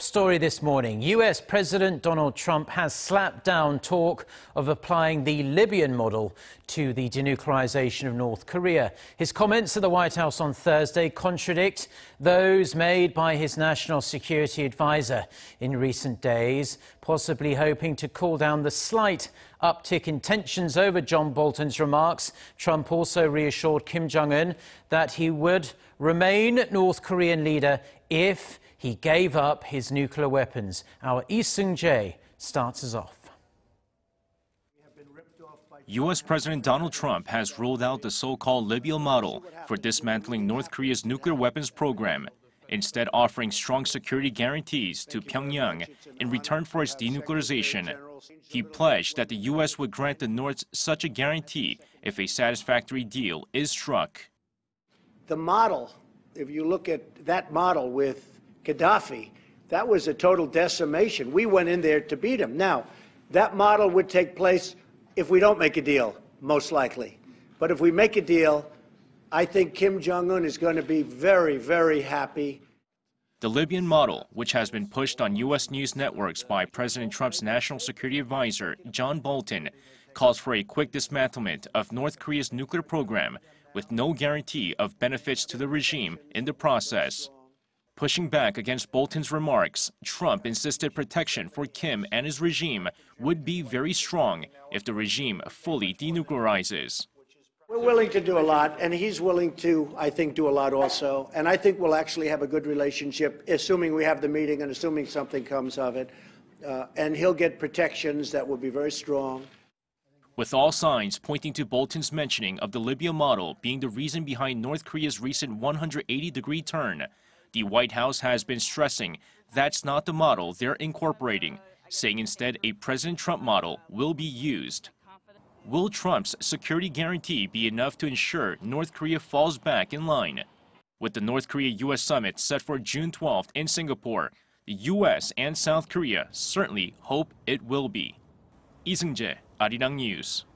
story this morning. US President Donald Trump has slapped down talk of applying the Libyan model to the denuclearization of North Korea. His comments at the White House on Thursday contradict those made by his national security advisor in recent days, possibly hoping to cool down the slight uptick in tensions over John Bolton's remarks. Trump also reassured Kim Jong-un that he would remain North Korean leader if he gave up his nuclear weapons. Our Seung-jae starts us off. U.S. President Donald Trump has rolled out the so-called Libya model for dismantling North Korea's nuclear weapons program, instead offering strong security guarantees to Pyongyang in return for its denuclearization. He pledged that the U.S. would grant the North such a guarantee if a satisfactory deal is struck. The model, if you look at that model with Gaddafi, that was a total decimation. We went in there to beat him. Now, that model would take place if we don't make a deal, most likely. But if we make a deal, I think Kim Jong-un is going to be very, very happy. The Libyan model, which has been pushed on U.S. news networks by President Trump's national security advisor, John Bolton, calls for a quick dismantlement of North Korea's nuclear program with no guarantee of benefits to the regime in the process. Pushing back against Bolton's remarks, Trump insisted protection for Kim and his regime would be very strong if the regime fully denuclearizes. We're willing to do a lot, and he's willing to, I think, do a lot also. And I think we'll actually have a good relationship, assuming we have the meeting and assuming something comes of it. And he'll get protections that will be very strong. With all signs pointing to Bolton's mentioning of the Libya model being the reason behind North Korea's recent 180-degree turn, the White House has been stressing that's not the model they're incorporating, saying instead a President Trump model will be used. Will Trump's security guarantee be enough to ensure North Korea falls back in line? With the North Korea-U.S. summit set for June 12th in Singapore, the U.S. and South Korea certainly hope it will be. Seung-jae, Arirang News.